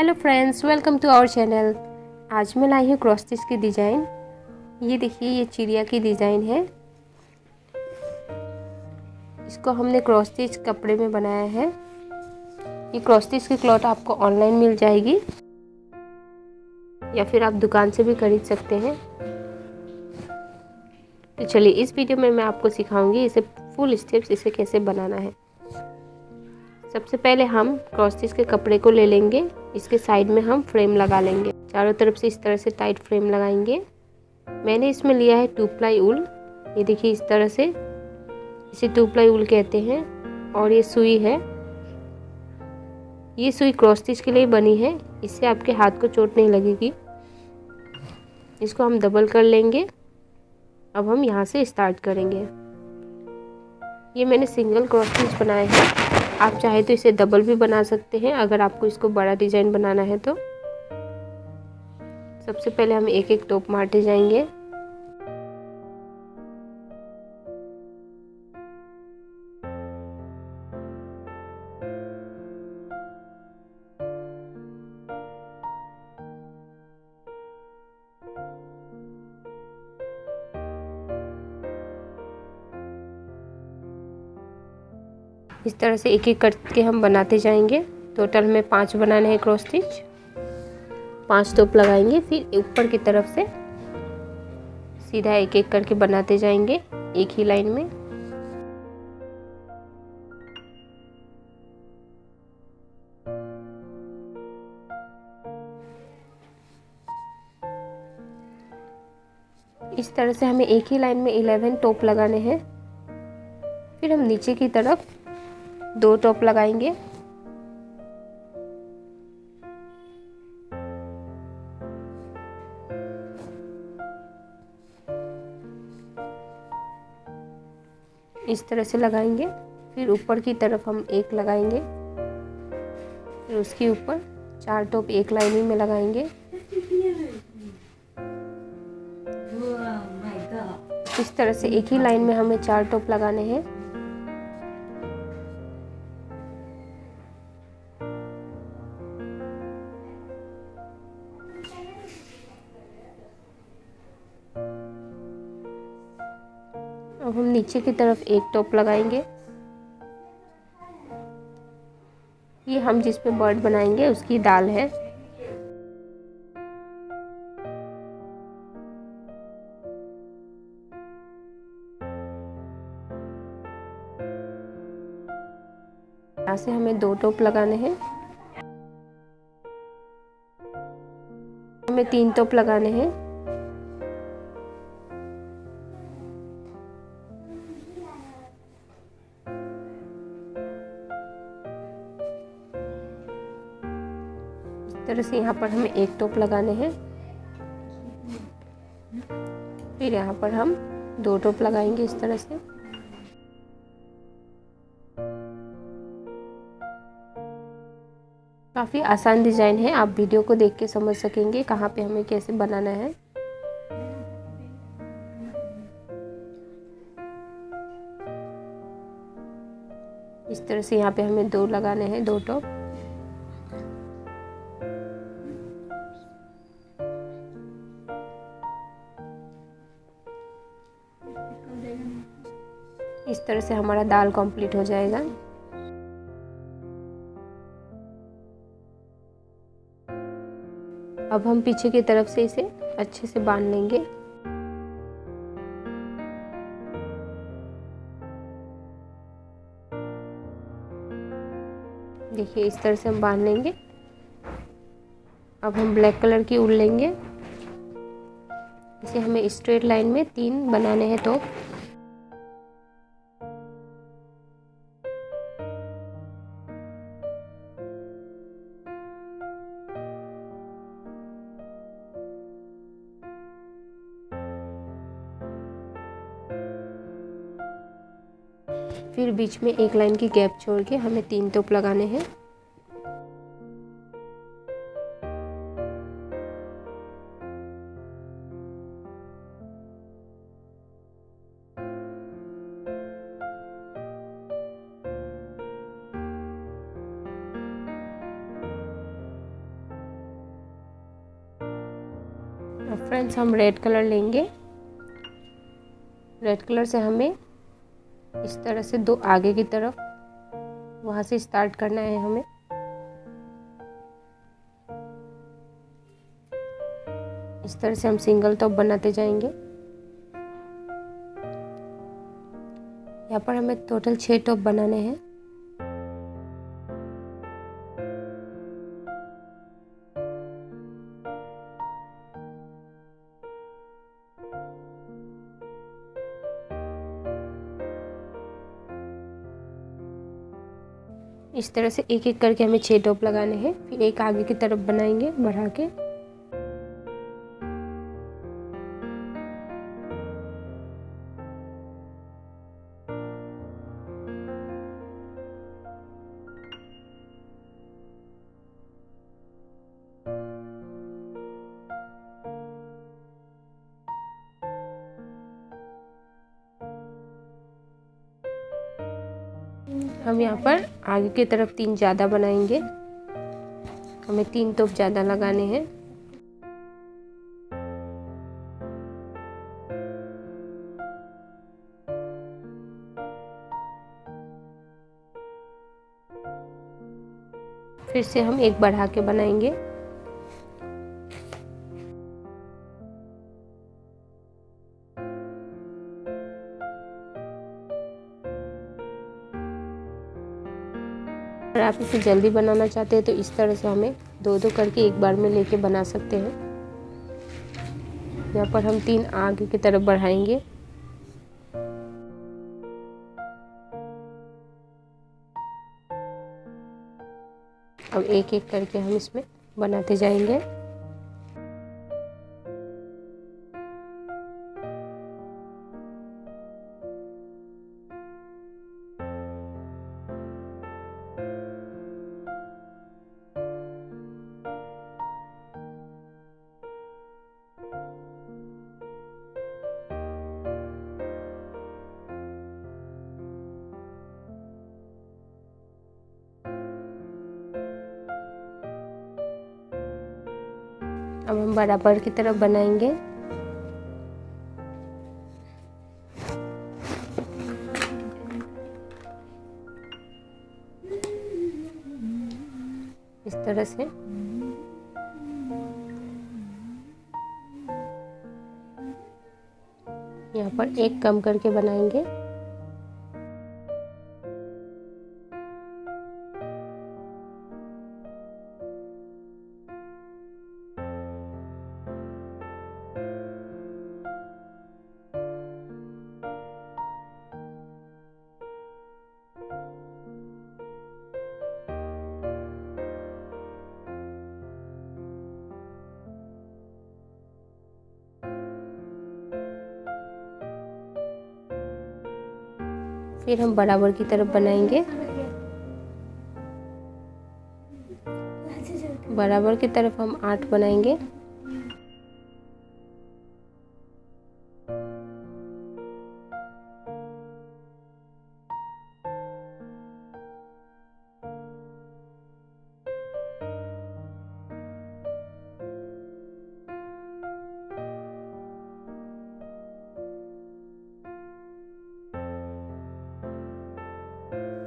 Hello friends, welcome to our channel. आज मैं लाई हूँ क्रॉस स्टिच की डिज़ाइन। ये देखिए, ये चिड़िया की डिज़ाइन है। इसको हमने क्रॉस स्टिच कपड़े में बनाया है। ये क्रॉस स्टिच की क्लॉथ आपको ऑनलाइन मिल जाएगी या फिर आप दुकान से भी खरीद सकते हैं। तो चलिए, इस वीडियो में मैं आपको सिखाऊंगी इसे फुल स्टेप्स इसे कैसे बनाना है। सबसे पहले हम क्रॉस स्टिच के कपड़े को ले लेंगे। इसके साइड में हम फ्रेम लगा लेंगे। चारों तरफ से इस तरह से टाइट फ्रेम लगाएंगे। मैंने इसमें लिया है 2 प्लाई ऊल। ये देखिए, इस तरह से इसे 2 प्लाई ऊल कहते हैं। और ये सुई है। ये सुई क्रॉस स्टिच के लिए बनी है। इससे आपके हाथ को चोट नहीं लगेगी। इसको हम डबल कर लेंगे। अब हम यहाँ से स्टार्ट करेंगे। ये मैंने सिंगल क्रॉस स्टिच बनाया है। आप चाहे तो इसे डबल भी बना सकते हैं अगर आपको इसको बड़ा डिजाइन बनाना है तो। सबसे पहले हम एक एक टोप मारते जाएंगे। इस तरह से एक एक करके हम बनाते जाएंगे। टोटल में 5 बनाने हैं क्रॉस स्टिच। 5 टोप लगाएंगे, फिर ऊपर की तरफ से सीधा एक एक करके बनाते जाएंगे एक ही लाइन में। इस तरह से हमें एक ही लाइन में 11 टोप लगाने हैं। फिर हम नीचे की तरफ 2 टोप लगाएंगे। इस तरह से लगाएंगे। फिर ऊपर की तरफ हम एक लगाएंगे। फिर उसके ऊपर 4 टोप एक लाइनिंग में लगाएंगे। इस तरह से एक ही लाइन में हमें 4 टोप लगाने हैं। अब हम नीचे की तरफ एक टोप लगाएंगे। ये हम जिस पे बर्ड बनाएंगे उसकी डाल है। यहाँ से हमें 2 टोप लगाने हैं। हमें 3 टोप लगाने हैं। इस तरह से यहाँ पर हमें 1 टोप लगाने हैं। फिर यहाँ पर हम 2 टोप लगाएंगे इस तरह से। काफ़ी आसान डिज़ाइन है, आप वीडियो को देख के समझ सकेंगे कहाँ पे हमें कैसे बनाना है। इस तरह से यहाँ पे हमें 2 लगाने हैं, 2 टॉप। इस तरह से हमारा दाल कंप्लीट हो जाएगा। अब हम पीछे की तरफ से इसे अच्छे से बांध लेंगे। देखिए, इस तरह से हम बांध लेंगे। अब हम ब्लैक कलर की ऊन लेंगे। इसे हमें स्ट्रेट लाइन में 3 बनाने हैं टॉप। फिर बीच में एक लाइन की गैप छोड़ के हमें 3 टोप लगाने हैं। फ्रेंड्स हम रेड कलर लेंगे। रेड कलर से हमें इस तरह से दो आगे की तरफ वहाँ से स्टार्ट करना है हमें। इस तरह से हम सिंगल टॉप बनाते जाएंगे। यहाँ पर हमें टोटल 6 टॉप बनाने हैं। इस तरह से एक एक करके हमें 6 टॉप लगाने हैं। फिर एक आगे की तरफ बनाएंगे बढ़ा के। हम यहाँ पर आगे की तरफ 3 ज़्यादा बनाएंगे। हमें 3 टॉप ज़्यादा लगाने हैं। फिर से हम एक बढ़ा के बनाएंगे। अगर आप इसे जल्दी बनाना चाहते हैं तो इस तरह से हमें 2-2 करके एक बार में लेके बना सकते हैं। यहाँ पर हम 3 आगे की तरफ बढ़ाएंगे। अब एक एक करके हम इसमें बनाते जाएंगे। अब हम बराबर की तरफ बनाएंगे। इस तरह से यहाँ पर एक कम करके बनाएंगे। फिर हम बराबर की तरफ बनाएंगे। बराबर की तरफ हम 8 बनाएंगे।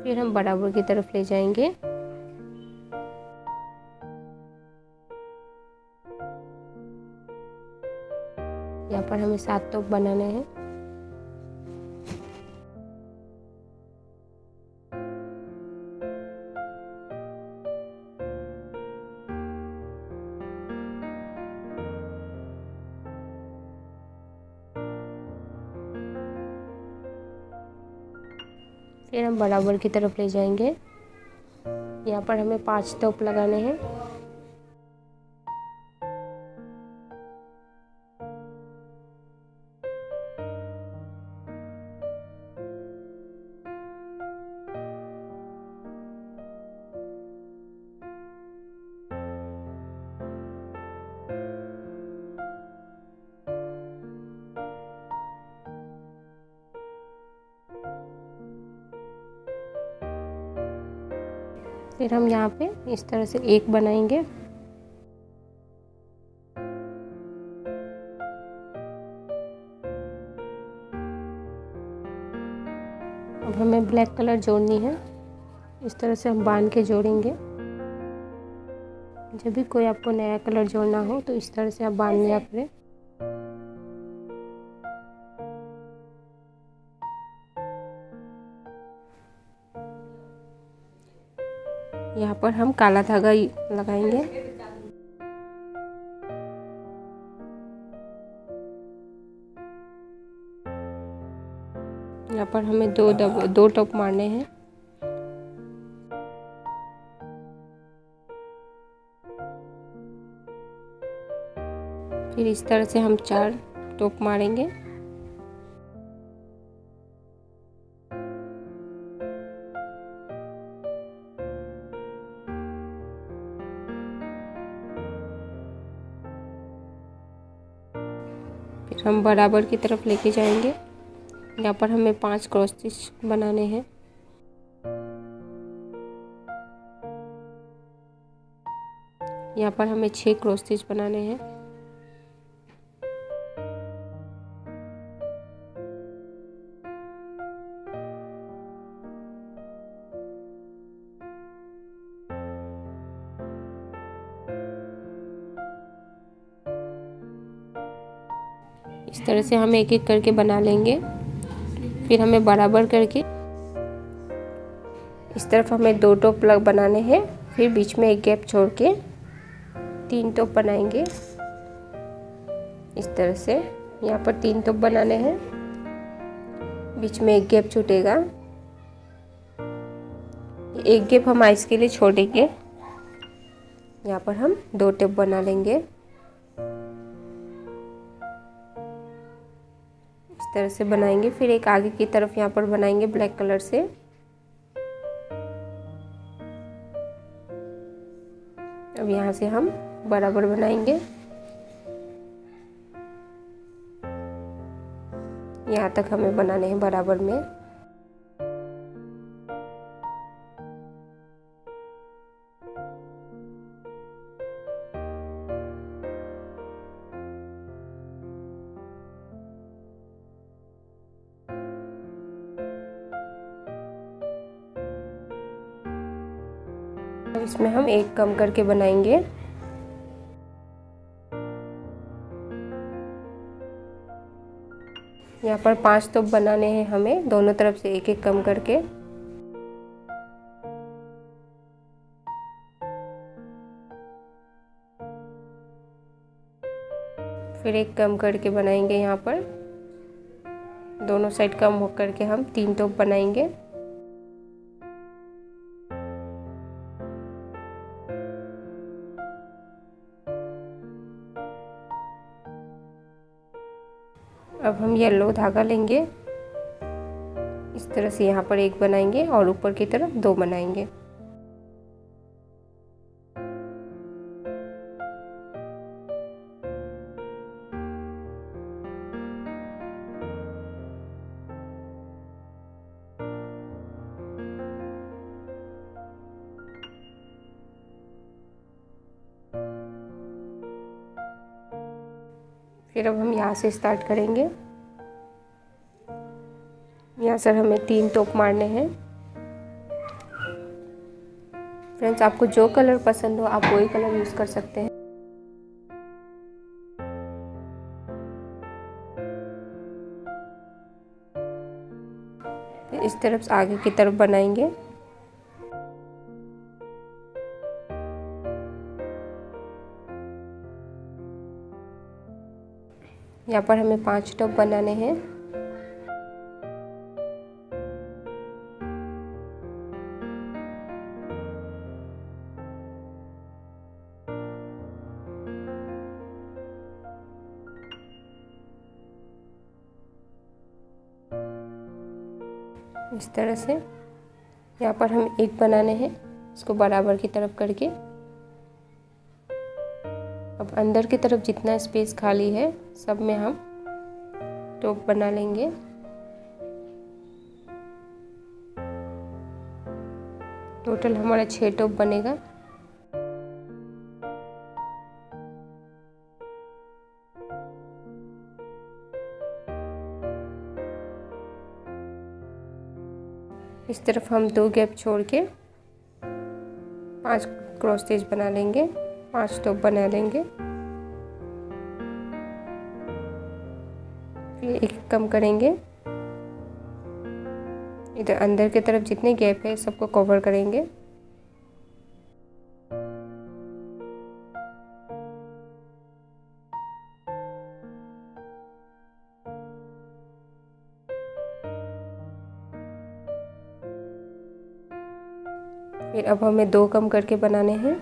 फिर हम बराबर की तरफ ले जाएंगे। यहाँ पर हमें 7 टॉप बनाने हैं। फिर हम बराबर की तरफ ले जाएंगे। यहाँ पर हमें 5 टॉप लगाने हैं। फिर हम यहाँ पे इस तरह से एक बनाएंगे। अब हमें ब्लैक कलर जोड़नी है। इस तरह से हम बांध के जोड़ेंगे। जब भी कोई आपको नया कलर जोड़ना हो तो इस तरह से आप बांध लिया करें। यहाँ पर हम काला धागा लगाएंगे। यहाँ पर हमें दो टोप मारने हैं। फिर इस तरह से हम 4 टोप मारेंगे। फिर हम बराबर की तरफ लेके जाएंगे। यहाँ पर हमें 5 क्रॉस स्टिच बनाने हैं। यहाँ पर हमें 6 क्रॉस स्टिच बनाने हैं। इस तरह से हम एक एक करके बना लेंगे। फिर हमें बराबर करके इस तरफ हमें 2 टोप प्लग बनाने हैं। फिर बीच में एक गैप छोड़ के 3 टोप बनाएंगे। इस तरह से यहाँ पर 3 टोप बनाने हैं। बीच में एक गैप छूटेगा। एक गैप हम आइस के लिए छोड़ेंगे। यहाँ पर हम 2 टोप बना लेंगे। इस तरह से बनाएंगे। फिर एक आगे की तरफ यहाँ पर बनाएंगे ब्लैक कलर से। अब यहाँ से हम बराबर बनाएंगे। यहाँ तक हमें बनाने हैं बराबर में। अब इसमें हम एक कम करके बनाएंगे। यहाँ पर 5 टोप बनाने हैं हमें, दोनों तरफ से एक एक कम करके। फिर एक कम करके बनाएंगे। यहाँ पर दोनों साइड कम हो करके हम 3 टोप बनाएंगे। अब हम येलो धागा लेंगे। इस तरह से यहाँ पर एक बनाएंगे और ऊपर की तरफ 2 बनाएंगे। फिर अब हम यहाँ से स्टार्ट करेंगे। यहाँ से हमें 3 टोप मारने हैं। फ्रेंड्स, आपको जो कलर पसंद हो आप वही कलर यूज़ कर सकते हैं। इस तरफ से आगे की तरफ बनाएंगे। यहाँ पर हमें 5 टोप बनाने हैं। इस तरह से यहाँ पर हम एक बनाने हैं, इसको बराबर की तरफ करके। अब अंदर की तरफ जितना स्पेस खाली है सब में हम टोप बना लेंगे। टोटल हमारा 6 टोप बनेगा। इस तरफ हम 2 गैप छोड़ के 5 क्रॉस स्टिच बना लेंगे, 5 टॉप बना लेंगे। फिर एक कम करेंगे, इधर अंदर की तरफ जितने गैप है सबको कवर करेंगे। फिर अब हमें 2 कम करके बनाने हैं।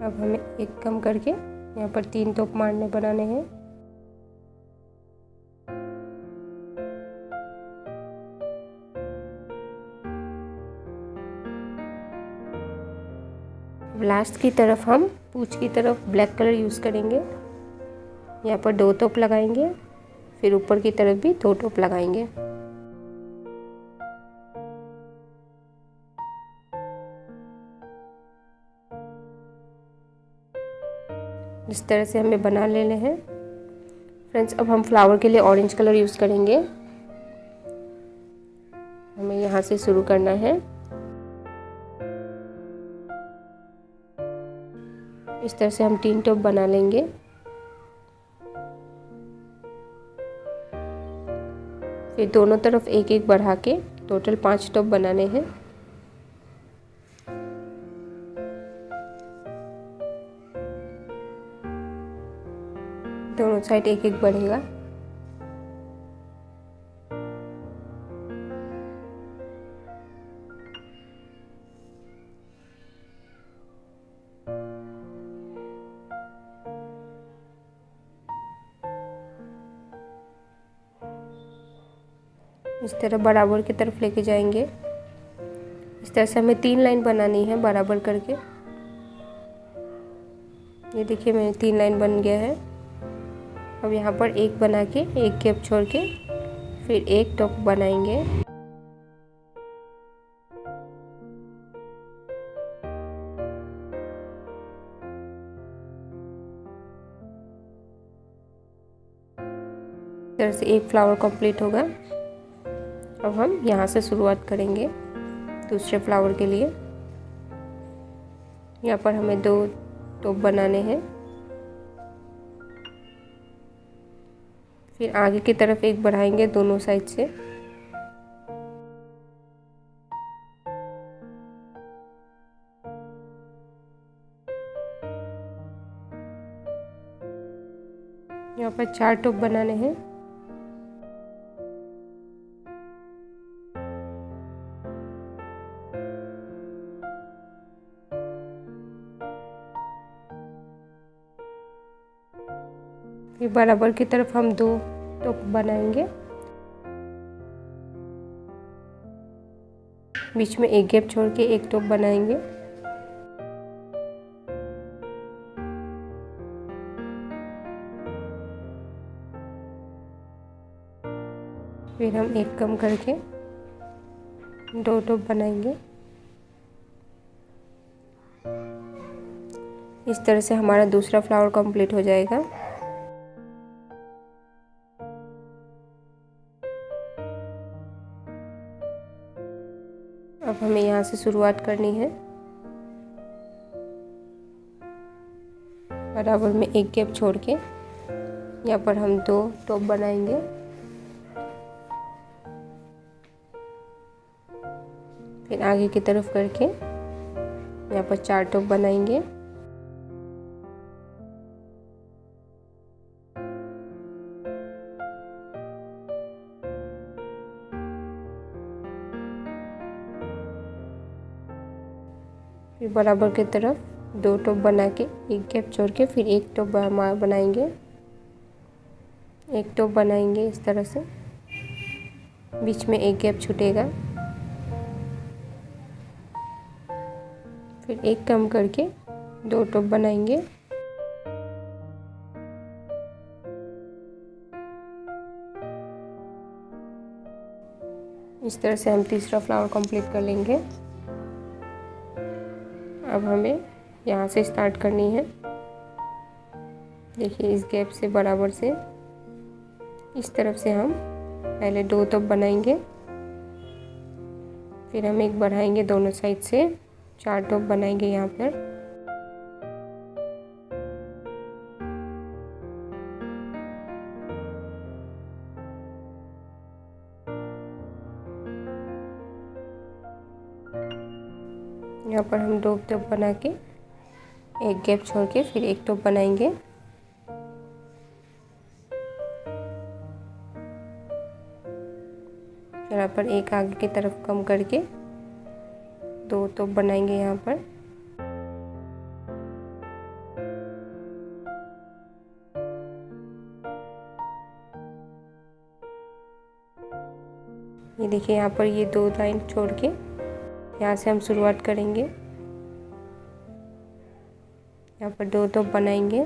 अब हमें एक कम करके यहाँ पर 3 टॉप मारने बनाने हैं। लास्ट की तरफ हम पूंछ की तरफ ब्लैक कलर यूज़ करेंगे। यहाँ पर 2 टॉप लगाएंगे, फिर ऊपर की तरफ भी 2 टॉप लगाएंगे। इस तरह से हमें बना लेने हैं। फ्रेंड्स, अब हम फ्लावर के लिए ऑरेंज कलर यूज़ करेंगे। हमें यहाँ से शुरू करना है। इस तरह से हम 3 टॉप बना लेंगे। फिर दोनों तरफ एक एक बढ़ा के टोटल 5 टॉप बनाने हैं। दोनों साइड एक एक बढ़ेगा। इस तरह बराबर की तरफ लेके जाएंगे। इस तरह से हमें 3 लाइन बनानी है बराबर करके। ये देखिए मेरे 3 लाइन बन गया है। अब यहाँ पर एक बना के एक गैप छोड़ के फिर एक टॉप बनाएंगे। इस तरह से एक फ्लावर कंप्लीट होगा। अब हम यहाँ से शुरुआत करेंगे दूसरे फ्लावर के लिए। यहाँ पर हमें 2 टॉप बनाने हैं। फिर आगे की तरफ एक बढ़ाएंगे दोनों साइड से। यहाँ पर 4 टॉप बनाने हैं। फिर बराबर की तरफ हम 2 टॉप बनाएंगे। बीच में एक गैप छोड़ के एक टॉप बनाएंगे। फिर हम एक कम करके 2 टॉप बनाएंगे। इस तरह से हमारा दूसरा फ्लावर कंप्लीट हो जाएगा। अब हमें यहाँ से शुरुआत करनी है। बराबर में एक गैप छोड़ के यहाँ पर हम 2 टॉप बनाएंगे। फिर आगे की तरफ करके यहाँ पर 4 टॉप बनाएंगे। फिर बराबर की तरफ 2 टॉप बना के एक गैप छोड़ के फिर एक टॉप बनाएंगे। एक टॉप बनाएंगे इस तरह से, बीच में एक गैप छूटेगा। फिर एक कम करके 2 टॉप बनाएंगे। इस तरह से हम तीसरा फ्लावर कंप्लीट कर लेंगे। अब हमें यहाँ से स्टार्ट करनी है। देखिए इस गैप से बराबर से इस तरफ से हम पहले 2 टॉप बनाएंगे, फिर हम एक बढ़ाएंगे दोनों साइड से, 4 टॉप बनाएंगे यहाँ पर। यहाँ पर हम 2 टॉप बना के एक गैप छोड़ के फिर एक टॉप बनाएंगे। यहाँ पर एक आगे की तरफ कम करके 2 टॉप बनाएंगे यहाँ पर। ये देखिए यहाँ पर ये 2 लाइन छोड़ के यहाँ से हम शुरुआत करेंगे। यहाँ पर 2 टॉप बनाएंगे,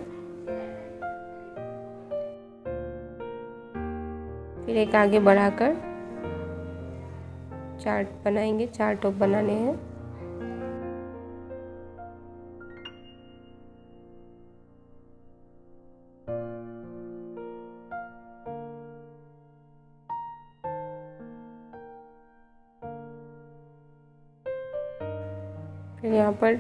फिर एक आगे बढ़ाकर 4 बनाएंगे, 4 टॉप बनाने हैं। फिर यहाँ पर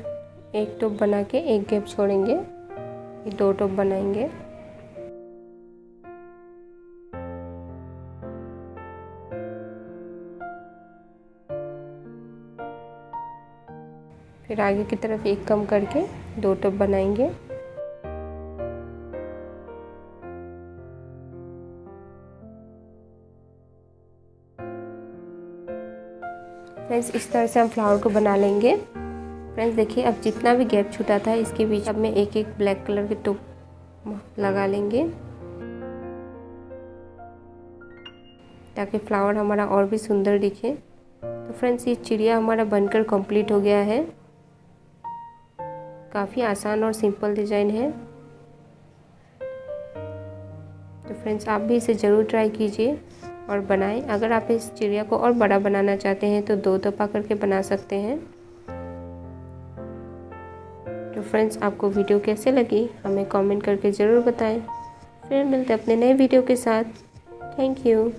एक टॉप बना के एक गैप छोड़ेंगे, ये 2 टॉप बनाएंगे। फिर आगे की तरफ एक कम करके 2 टॉप बनाएंगे। फ्रेंड्स इस तरह से हम फ्लावर को बना लेंगे। फ्रेंड्स देखिए अब जितना भी गैप छूटा था इसके बीच अब में एक एक ब्लैक कलर के टोप लगा लेंगे, ताकि फ्लावर हमारा और भी सुंदर दिखे। तो फ्रेंड्स ये चिड़िया हमारा बनकर कंप्लीट हो गया है। काफ़ी आसान और सिंपल डिज़ाइन है। तो फ्रेंड्स आप भी इसे ज़रूर ट्राई कीजिए और बनाएं। अगर आप इस चिड़िया को और बड़ा बनाना चाहते हैं तो 2 टोपा करके बना सकते हैं। तो फ्रेंड्स आपको वीडियो कैसे लगी हमें कमेंट करके ज़रूर बताएं। फिर मिलते हैं अपने नए वीडियो के साथ। Thank you.